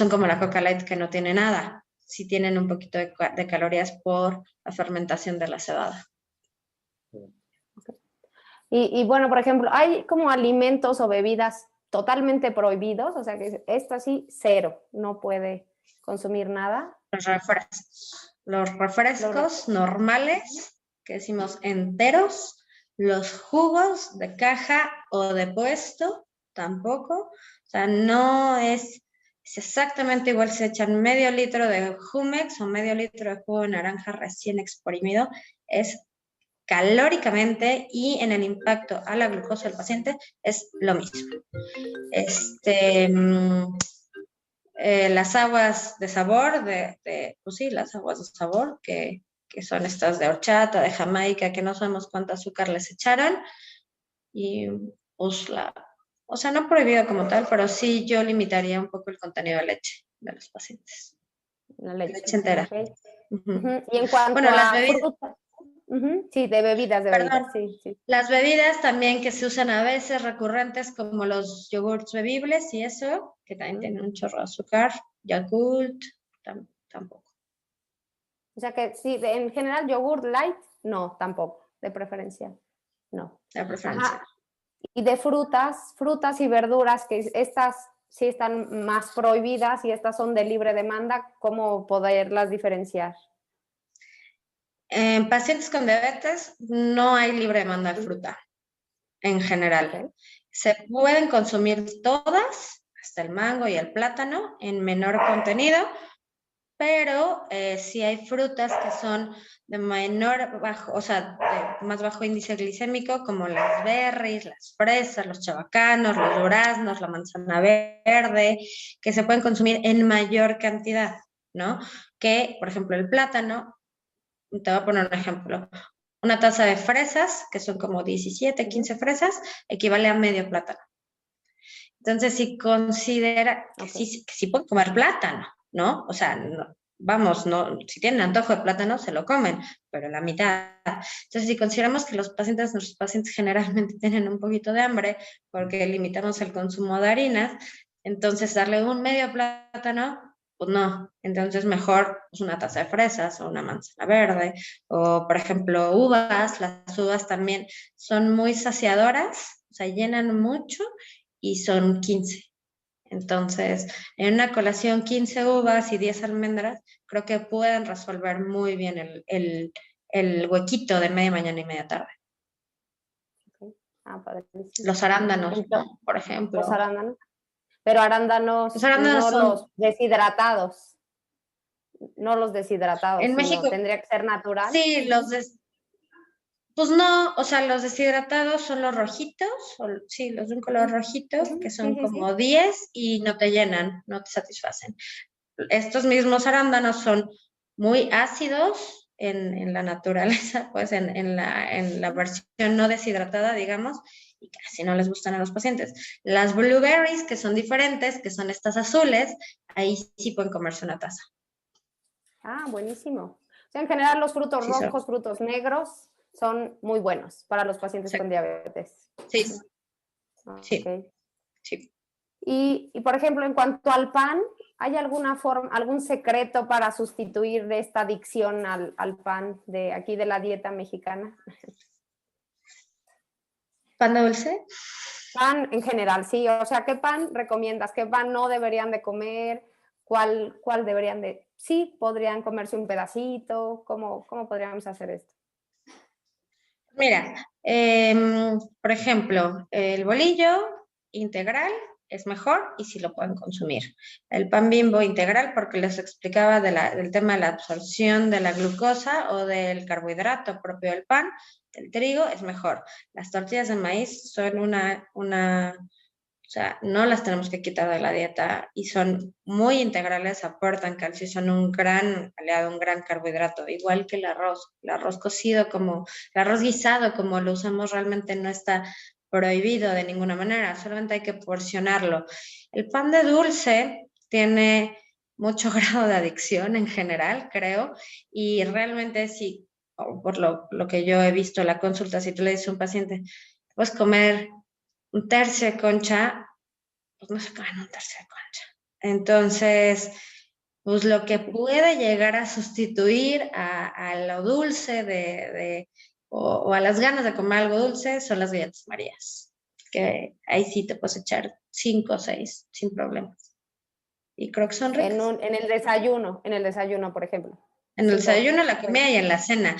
C: como la Coca Light, que no tiene nada, sí tienen un poquito de calorías por la fermentación de la cebada.
B: Y bueno, por ejemplo, hay como alimentos o bebidas totalmente prohibidos, o sea que esto sí, cero, no puede consumir nada.
C: Los refrescos normales, que decimos enteros, los jugos de caja o de puesto, tampoco, o sea, no es exactamente igual si echan medio litro de Jumex o medio litro de jugo de naranja recién exprimido, es calóricamente y en el impacto a la glucosa del paciente es lo mismo. Las aguas de sabor, pues sí, las aguas de sabor, que son estas de horchata, de Jamaica, que no sabemos cuánto azúcar les echaron, y pues o sea, no prohibido como tal, pero sí yo limitaría un poco el contenido de leche de los pacientes.
B: La leche
C: entera.
B: Okay. Y en cuanto
C: las
B: a
C: bebidas,
B: fruta, sí, de bebidas,
C: Perdón,
B: sí.
C: Las bebidas también que se usan a veces recurrentes, como los yogurts bebibles y eso, que también tienen un chorro de azúcar, Yakult, tampoco.
B: O sea que sí, en general yogurt light, no, tampoco, de preferencia, no.
C: De preferencia.
B: Ajá. Y de frutas y verduras, que estas sí están más prohibidas y estas son de libre demanda, ¿cómo poderlas diferenciar?
C: En pacientes con diabetes no hay libre demanda de fruta, en general. Okay. Se pueden consumir todas, hasta el mango y el plátano, en menor contenido, pero sí hay frutas que son de más bajo índice glicémico, como las berries, las fresas, los chabacanos, los duraznos, la manzana verde, que se pueden consumir en mayor cantidad, ¿no? Que, por ejemplo, el plátano, te voy a poner un ejemplo, una taza de fresas, que son como 17, 15 fresas, equivale a medio plátano. Entonces, si considera que sí pueden comer plátano, ¿no? O sea, vamos, no, si tienen antojo de plátano, se lo comen, pero la mitad. Entonces, si consideramos que nuestros pacientes generalmente tienen un poquito de hambre porque limitamos el consumo de harinas, entonces darle un medio plátano, pues no. Entonces, mejor pues, una taza de fresas o una manzana verde, o por ejemplo, uvas. Las uvas también son muy saciadoras, o sea, llenan mucho y son 15. Entonces, en una colación 15 uvas y 10 almendras, creo que pueden resolver muy bien el huequito de media mañana y media tarde.
B: Padrísimo.
C: Los arándanos,
B: Entonces,
C: ¿no? Por ejemplo.
B: Los arándanos. Pero arándanos,
C: Los arándanos
B: no
C: son...
B: los deshidratados. No los deshidratados,
C: En
B: sino
C: México,
B: tendría que ser natural.
C: sí, pues no, o sea, los deshidratados son los rojitos, sí, los de un color rojito, que son como 10 y no te llenan, no te satisfacen. Estos mismos arándanos son muy ácidos en la naturaleza, pues en la versión no deshidratada, digamos, y casi no les gustan a los pacientes. Las blueberries, que son diferentes, que son estas azules, ahí sí pueden comerse una taza.
B: Buenísimo. O sea, en general los frutos rojos, frutos negros, son muy buenos para los pacientes con diabetes.
C: Sí.
B: Okay.
C: Sí.
B: Y, por ejemplo, en cuanto al pan, ¿hay alguna forma, algún secreto para sustituir de esta adicción al pan de aquí de la dieta mexicana?
C: ¿Pan de dulce?
B: Pan en general, sí. O sea, ¿qué pan recomiendas? ¿Qué pan no deberían de comer? ¿Cuál deberían de...? Sí, podrían comerse un pedacito. ¿Cómo podríamos hacer esto?
C: Mira, por ejemplo, el bolillo integral es mejor y sí lo pueden consumir. El pan Bimbo integral, porque les explicaba del tema de la absorción de la glucosa o del carbohidrato propio del pan, del trigo, es mejor. Las tortillas de maíz son o sea, no las tenemos que quitar de la dieta y son muy integrales, aportan calcio y son un gran aliado, un gran carbohidrato, igual que el arroz cocido, como el arroz guisado, como lo usamos realmente no está prohibido de ninguna manera, solamente hay que porcionarlo. El pan de dulce tiene mucho grado de adicción en general, creo, y realmente sí, por lo que yo he visto en la consulta, si tú le dices a un paciente, puedes comer un tercio de concha, pues no se comen un tercio de concha. Entonces, pues lo que puede llegar a sustituir a lo dulce o a las ganas de comer algo dulce son las galletas Marías, que ahí sí te puedes echar 5 o 6 sin problemas. Y creo que son ricas.
B: En el desayuno, por ejemplo.
C: En el desayuno, en la comida y en la cena.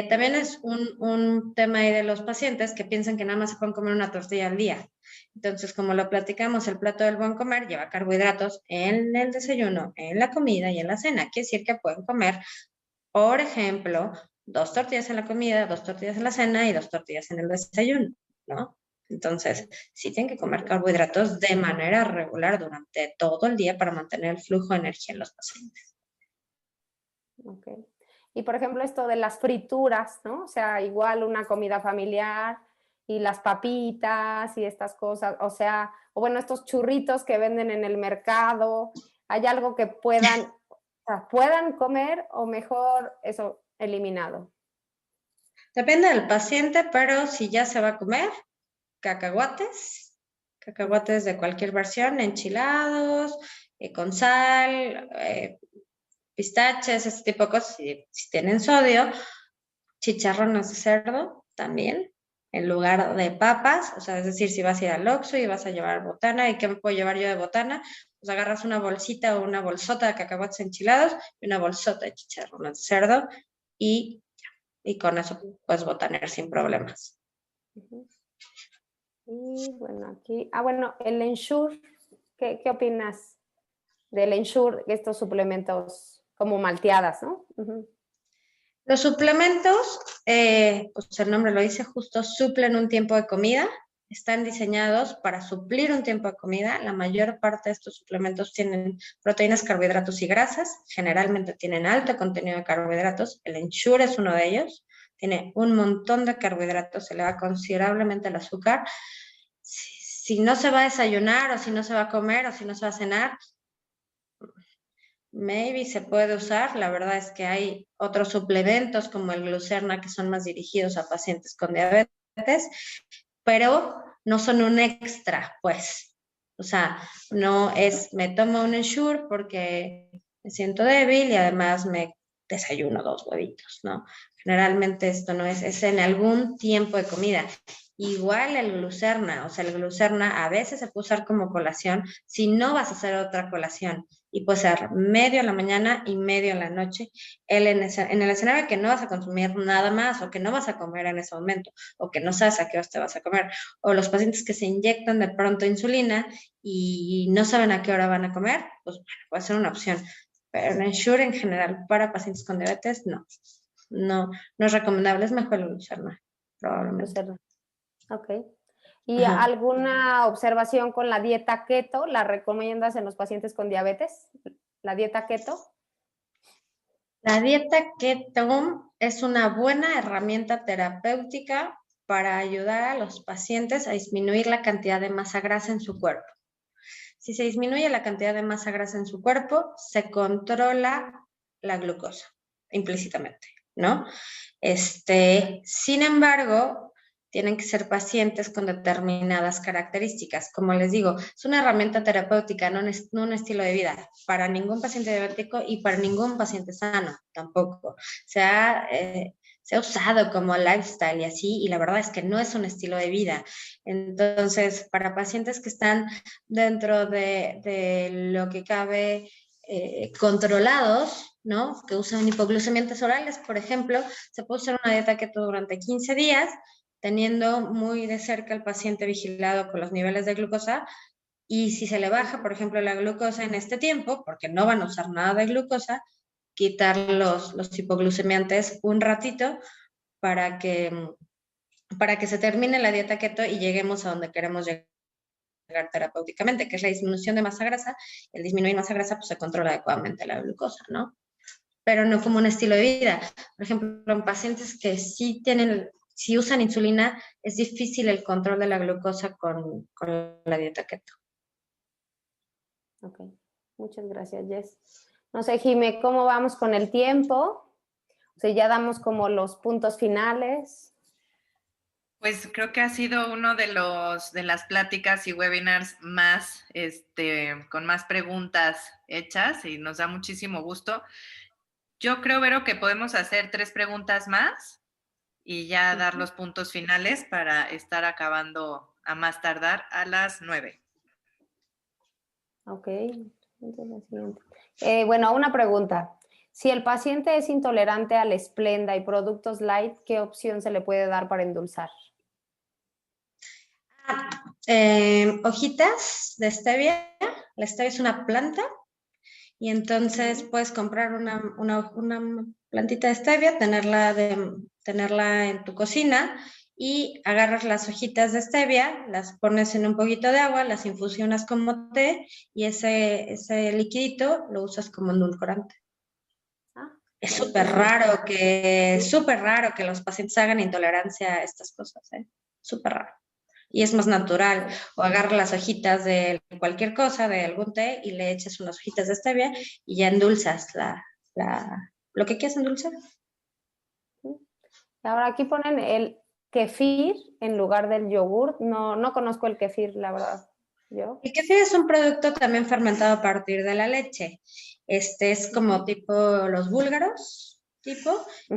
C: También es un tema ahí de los pacientes que piensan que nada más se pueden comer una tortilla al día. Entonces, como lo platicamos, el plato del buen comer lleva carbohidratos en el desayuno, en la comida y en la cena. Quiere decir que pueden comer, por ejemplo, 2 tortillas en la comida, 2 tortillas en la cena y 2 tortillas en el desayuno, ¿no? Entonces, sí tienen que comer carbohidratos de manera regular durante todo el día para mantener el flujo de energía en los pacientes.
B: Okay. Y por ejemplo esto de las frituras, ¿no? O sea, igual una comida familiar y las papitas y estas cosas, o sea, o bueno, estos churritos que venden en el mercado, ¿hay algo que puedan comer o mejor eso eliminado?
C: Depende del paciente, pero si ya se va a comer, cacahuates de cualquier versión, enchilados, con sal, pistaches, ese tipo de cosas, si tienen sodio, chicharrones de cerdo también, en lugar de papas, o sea, es decir, si vas a ir al Oxxo y vas a llevar botana, ¿y qué me puedo llevar yo de botana? Pues agarras una bolsita o una bolsota de cacahuates enchilados y una bolsota de chicharrones de cerdo y con eso puedes botanear sin problemas.
B: Y bueno, aquí, bueno, el Ensure, ¿qué opinas del Ensure, estos suplementos como malteadas, ¿no?
C: Los suplementos, pues el nombre lo dice, justo suplen un tiempo de comida, están diseñados para suplir un tiempo de comida. La mayor parte de estos suplementos tienen proteínas, carbohidratos y grasas, generalmente tienen alto contenido de carbohidratos, el Ensure es uno de ellos, tiene un montón de carbohidratos, se eleva considerablemente el azúcar. Si no se va a desayunar o si no se va a comer o si no se va a cenar, maybe se puede usar. La verdad es que hay otros suplementos como el Glucerna que son más dirigidos a pacientes con diabetes, pero no son un extra, pues. O sea, no es, me tomo un Ensure porque me siento débil y además me desayuno 2 huevitos, ¿no? Generalmente esto no es en algún tiempo de comida. Igual el Glucerna, o sea, el Glucerna a veces se puede usar como colación si no vas a hacer otra colación. Y puede ser medio en la mañana y medio en la noche. En el escenario que no vas a consumir nada más o que no vas a comer en ese momento o que no sabes a qué hora te vas a comer. O los pacientes que se inyectan de pronto insulina y no saben a qué hora van a comer, pues bueno, puede ser una opción. Pero en Ensure en general para pacientes con diabetes, no. No es recomendable, es mejor el Glucerna, probablemente.
B: Glucerna. Ok. ¿Y
C: Ajá.
B: alguna observación con la dieta keto? ¿La recomiendas en los pacientes con diabetes? ¿La dieta keto?
C: La dieta keto es una buena herramienta terapéutica para ayudar a los pacientes a disminuir la cantidad de masa grasa en su cuerpo. Si se disminuye la cantidad de masa grasa en su cuerpo, se controla la glucosa implícitamente, ¿no? Sin embargo, tienen que ser pacientes con determinadas características. Como les digo, es una herramienta terapéutica, no un estilo de vida, para ningún paciente diabético y para ningún paciente sano tampoco. Se ha usado como lifestyle y así, y la verdad es que no es un estilo de vida. Entonces, para pacientes que están dentro de lo que cabe controlados, ¿no? Que usan hipoglucemiantes orales, por ejemplo, se puede usar una dieta keto durante 15 días, teniendo muy de cerca al paciente vigilado con los niveles de glucosa, y si se le baja, por ejemplo, la glucosa en este tiempo, porque no van a usar nada de glucosa, quitar los hipoglucemiantes un ratito para que se termine la dieta keto y lleguemos a donde queremos llegar terapéuticamente, que es la disminución de masa grasa. El disminuir masa grasa, pues se controla adecuadamente la glucosa, ¿no? Pero no como un estilo de vida. Por ejemplo, en pacientes que si usan insulina, es difícil el control de la glucosa con la dieta keto.
B: Ok, muchas gracias, Jess. No sé, Jime, ¿cómo vamos con el tiempo? O sea, ya damos como los puntos finales.
A: Pues creo que ha sido uno de las pláticas y webinars más, con más preguntas hechas y nos da muchísimo gusto. Yo creo, Vero, que podemos hacer 3 preguntas más y ya dar los puntos finales para estar acabando a más tardar a las 9.
B: Ok, bueno, una pregunta. Si el paciente es intolerante al Splenda y productos light, ¿qué opción se le puede dar para endulzar?
C: Hojitas de stevia. La stevia es una planta y entonces puedes comprar una plantita de stevia, tenerla en tu cocina y agarras las hojitas de stevia, las pones en un poquito de agua, las infusionas como té y ese liquidito lo usas como endulcorante. Es súper raro que los pacientes hagan intolerancia a estas cosas, ¿eh? Súper raro. Y es más natural. O agarra las hojitas de cualquier cosa, de algún té, y le echas unas hojitas de stevia y ya endulzas lo que quieras endulzar.
B: Ahora aquí ponen el kefir en lugar del yogur. No conozco el kefir, la verdad. ¿Yo?
C: El kefir es un producto también fermentado a partir de la leche. Es como tipo los búlgaros, es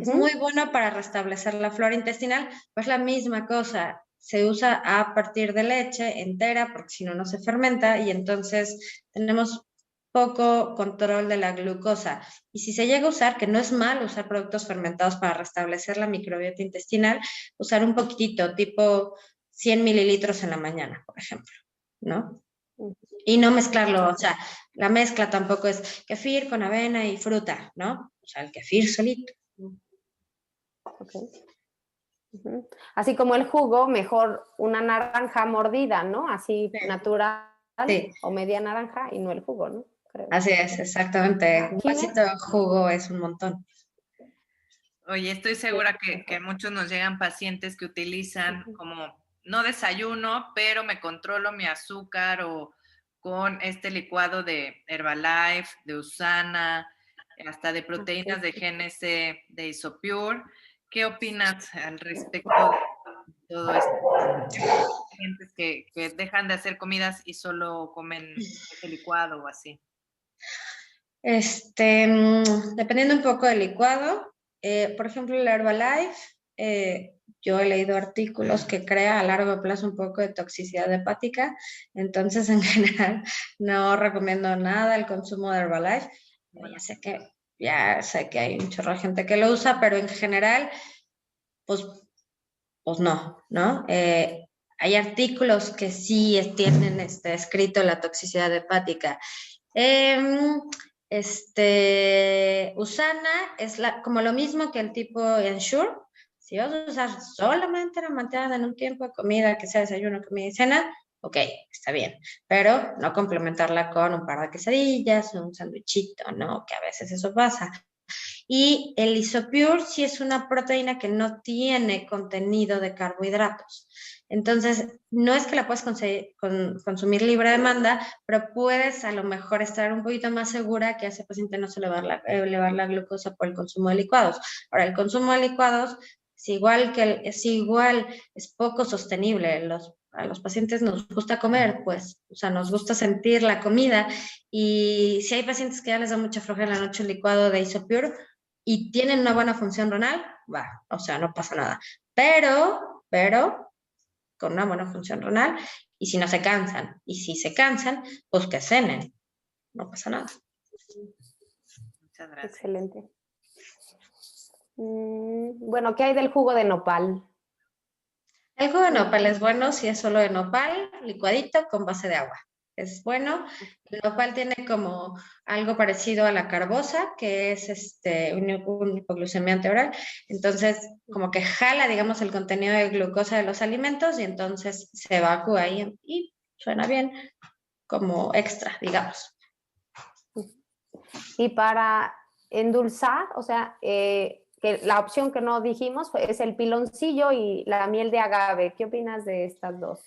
C: muy bueno para restablecer la flora intestinal, pues la misma cosa, se usa a partir de leche entera, porque si no, no se fermenta, y entonces tenemos poco control de la glucosa. Y si se llega a usar, que no es mal usar productos fermentados para restablecer la microbiota intestinal, usar un poquitito, tipo 100 mililitros en la mañana, por ejemplo, ¿no? Y no mezclarlo, o sea, la mezcla tampoco es kefir con avena y fruta, ¿no? O sea, el kefir solito.
B: Okay. Así como el jugo, mejor una naranja mordida, ¿no? Así natural,
C: sí.
B: O media naranja y no el jugo, ¿no?
C: Creo. Así es, exactamente. Un vasito de jugo es un montón.
A: Oye, estoy segura que muchos nos llegan pacientes que utilizan como, no desayuno, pero me controlo mi azúcar o con este licuado de Herbalife, de Usana, hasta de proteínas de GNC, de Isopure. ¿Qué opinas al respecto de todo esto? Hay pacientes que dejan de hacer comidas y solo comen este licuado o así.
C: Dependiendo un poco del licuado, por ejemplo, el Herbalife, yo he leído artículos que crea a largo plazo un poco de toxicidad hepática, entonces en general no recomiendo nada el consumo de Herbalife. Ya sé que hay un chorro de gente que lo usa, pero en general, pues no, ¿no? Hay artículos que sí tienen escrito la toxicidad hepática. Usana es como lo mismo que el tipo Ensure. Si vas a usar solamente la manteada en un tiempo de comida, que sea desayuno, comida y cena, ok, está bien, pero no complementarla con un par de quesadillas, un sándwichito, ¿no? Que a veces eso pasa. Y el Isopure sí es una proteína que no tiene contenido de carbohidratos. Entonces, no es que la puedas consumir libre demanda, pero puedes a lo mejor estar un poquito más segura que a ese paciente no se le va a elevar la glucosa por el consumo de licuados. Ahora, el consumo de licuados es poco sostenible. A los pacientes nos gusta comer, pues, o sea, nos gusta sentir la comida, y si hay pacientes que ya les da mucha flojera en la noche el licuado de Isopure y tienen una buena función renal, o sea, no pasa nada. Pero, con una buena función renal, y si no se cansan, y si se cansan, pues que cenen, no pasa nada.
A: Muchas gracias.
B: Excelente. Bueno, ¿qué hay del jugo de nopal?
C: El jugo de nopal es bueno si es solo de nopal, licuadito con base de agua. Es bueno. El nopal tiene como algo parecido a la carbosa, que es un hipoglucemiante oral. Entonces, como que jala, digamos, el contenido de glucosa de los alimentos y entonces se evacúa ahí y suena bien como extra, digamos.
B: Y para endulzar, o sea, que la opción que no dijimos es el piloncillo y la miel de agave. ¿Qué opinas de estas dos?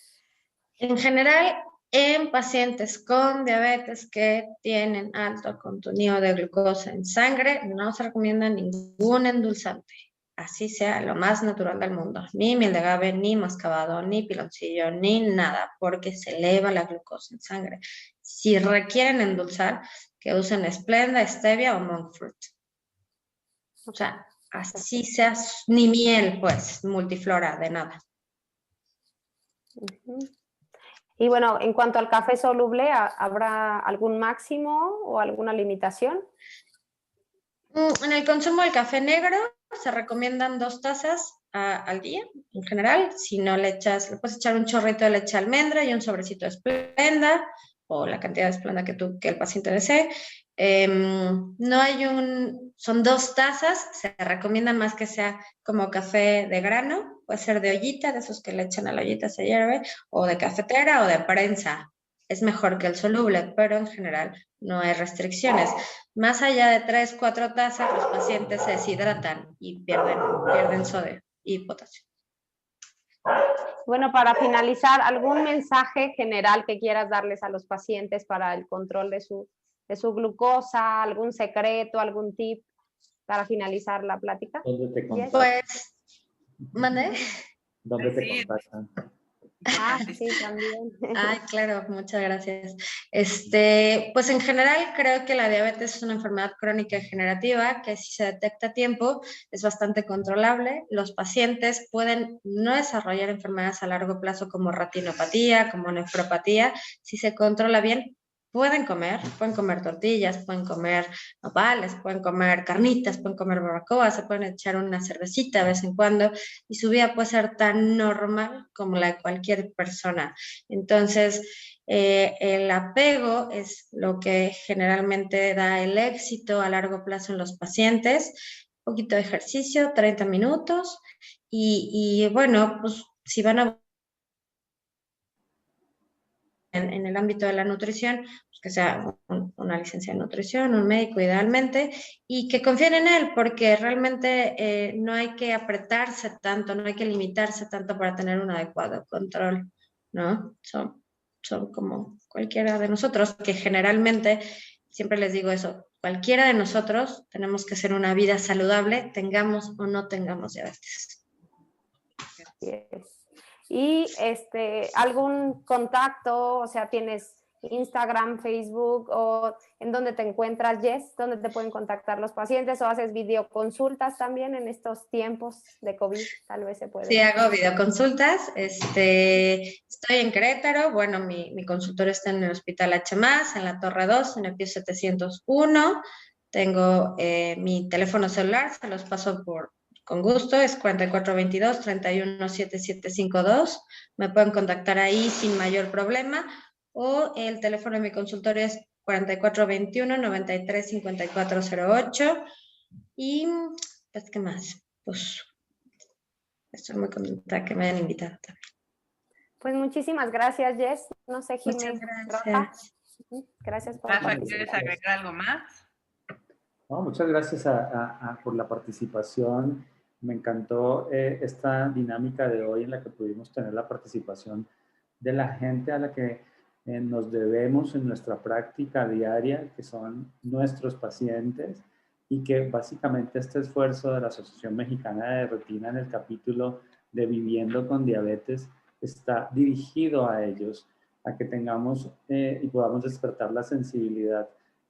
C: En general, en pacientes con diabetes que tienen alto contenido de glucosa en sangre, no se recomienda ningún endulzante, así sea lo más natural del mundo, ni miel de agave, ni mascabado, ni piloncillo, ni nada, porque se eleva la glucosa en sangre. Si requieren endulzar, que usen Splenda, Stevia o Monk Fruit. O sea, así sea, ni miel, pues, multiflora, de nada.
B: Y bueno, en cuanto al café soluble, ¿habrá algún máximo o alguna limitación?
C: En el consumo del café negro se recomiendan 2 tazas al día, en general. Si no le puedes echar un chorrito de leche de almendra y un sobrecito de Splenda, o la cantidad de Splenda que el paciente desee. Son 2 tazas, se recomienda más que sea como café de grano, puede ser de ollita, de esos que le echan a la ollita, se hierve, o de cafetera o de prensa. Es mejor que el soluble, pero en general no hay restricciones. Más allá de 3, 4 tazas, los pacientes se deshidratan y pierden sodio y potasio.
B: Bueno, para finalizar, ¿algún mensaje general que quieras darles a los pacientes para el control de su glucosa, algún secreto, algún tip para finalizar la plática?
D: ¿Dónde te contactan?
C: Pues, ¿mande?
D: ¿Dónde te contactan?
B: Sí, también.
C: Ay, claro, muchas gracias. Pues en general creo que la diabetes es una enfermedad crónica degenerativa que si se detecta a tiempo es bastante controlable. Los pacientes pueden no desarrollar enfermedades a largo plazo como retinopatía, como nefropatía. Si se controla bien, pueden comer tortillas, pueden comer nopales, pueden comer carnitas, pueden comer barbacoa, se pueden echar una cervecita de vez en cuando y su vida puede ser tan normal como la de cualquier persona. Entonces, el apego es lo que generalmente da el éxito a largo plazo en los pacientes. Un poquito de ejercicio, 30 minutos y bueno, pues si van a en el ámbito de la nutrición, pues que sea una licencia de nutrición, un médico idealmente, y que confíen en él, porque realmente no hay que apretarse tanto, no hay que limitarse tanto para tener un adecuado control, ¿no? son como cualquiera de nosotros, que generalmente, siempre les digo eso, cualquiera de nosotros tenemos que hacer una vida saludable, tengamos o no tengamos diabetes.
B: Y algún contacto, o sea, tienes Instagram, Facebook, o en dónde te encuentras, Jess, dónde te pueden contactar los pacientes, o haces videoconsultas también en estos tiempos de COVID, tal vez se puede.
C: Sí, hago videoconsultas. Estoy en Querétaro. Bueno, mi consultorio está en el Hospital H+, en la Torre 2, en el piso 701. Tengo mi teléfono celular, se los paso con gusto, es 4422-317752. Me pueden contactar ahí sin mayor problema. O el teléfono de mi consultorio es 4421-935408. Y, pues, ¿qué más? Pues, estoy muy contenta que me hayan invitado también.
B: Pues muchísimas gracias, Jess. No sé, Jimé.
C: Muchas gracias.
B: Gracias por
A: Rafa, ¿quieres agregar algo más?
D: No, muchas gracias por la participación. Me encantó esta dinámica de hoy en la que pudimos tener la participación de la gente a la que nos debemos en nuestra práctica diaria, que son nuestros pacientes, y que básicamente este esfuerzo de la Asociación Mexicana de Retina en el capítulo de Viviendo con Diabetes está dirigido a ellos, a que tengamos y podamos despertar la sensibilidad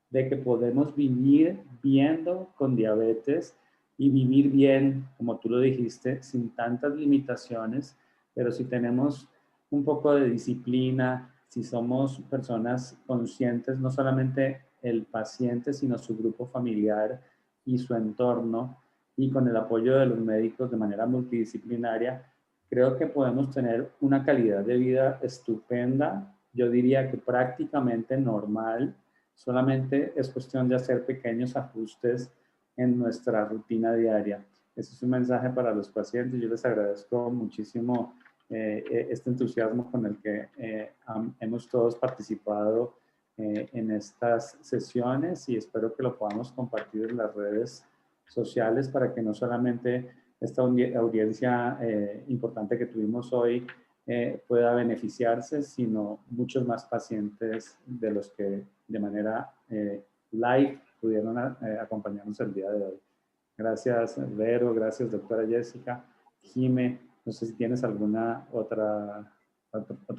D: de que podemos vivir viendo con diabetes y vivir bien, como tú lo dijiste, sin tantas limitaciones, pero si tenemos un poco de disciplina, si somos personas conscientes, no solamente el paciente, sino su grupo familiar y su entorno, y con el apoyo de los médicos de manera multidisciplinaria, creo que podemos tener una calidad de vida estupenda, yo diría que prácticamente normal. Solamente es cuestión de hacer pequeños ajustes en nuestra rutina diaria. Ese es un mensaje para los pacientes. Yo les agradezco muchísimo este entusiasmo con el que hemos todos participado en estas sesiones, y espero que lo podamos compartir en las redes sociales para que no solamente esta audiencia importante que tuvimos hoy pueda beneficiarse, sino muchos más pacientes de los que de manera live pudieron acompañarnos el día de hoy. Gracias, Vero, gracias, doctora Jessica. Jime, no sé si tienes alguna otro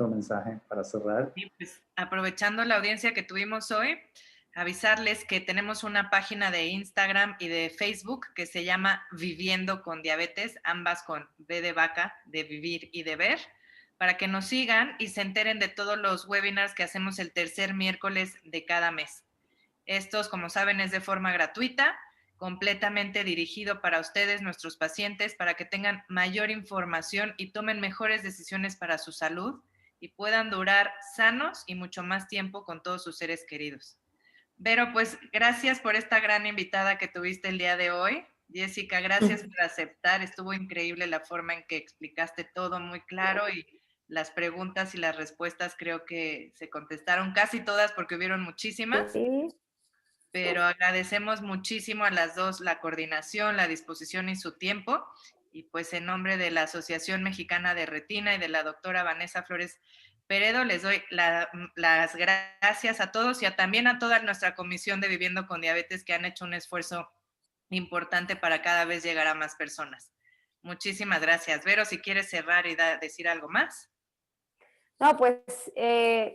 D: mensaje para cerrar.
A: Sí, pues, aprovechando la audiencia que tuvimos hoy, avisarles que tenemos una página de Instagram y de Facebook que se llama Viviendo con Diabetes, ambas con V de vaca, de vivir y de ver, para que nos sigan y se enteren de todos los webinars que hacemos el tercer miércoles de cada mes. Estos, como saben, es de forma gratuita, completamente dirigido para ustedes, nuestros pacientes, para que tengan mayor información y tomen mejores decisiones para su salud y puedan durar sanos y mucho más tiempo con todos sus seres queridos. Vero, pues gracias por esta gran invitada que tuviste el día de hoy. Jessica, gracias por aceptar. Estuvo increíble la forma en que explicaste todo muy claro, y las preguntas y las respuestas creo que se contestaron casi todas porque hubieron muchísimas.
B: Sí.
A: Pero agradecemos muchísimo a las dos la coordinación, la disposición y su tiempo. Y pues en nombre de la Asociación Mexicana de Retina y de la doctora Vanessa Flores Peredo, les doy las gracias a todos y también a toda nuestra comisión de Viviendo con Diabetes, que han hecho un esfuerzo importante para cada vez llegar a más personas. Muchísimas gracias. Vero, si quieres cerrar y decir algo más.
B: No, pues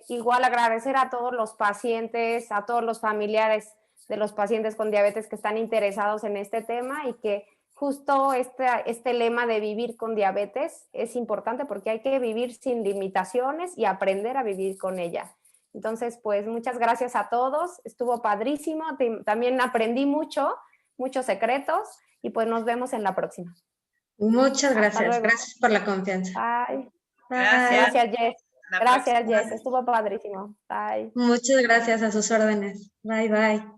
B: igual agradecer a todos los pacientes, a todos los familiares de los pacientes con diabetes que están interesados en este tema, y que justo este lema de vivir con diabetes es importante porque hay que vivir sin limitaciones y aprender a vivir con ella. Entonces, pues muchas gracias a todos, estuvo padrísimo, también aprendí muchos secretos, y pues nos vemos en la próxima.
C: Muchas gracias, gracias por la confianza.
B: Bye.
A: Gracias.
B: Gracias, Jess. Gracias, Jess, estuvo padrísimo. Bye.
C: Muchas gracias, a sus órdenes. Bye, bye.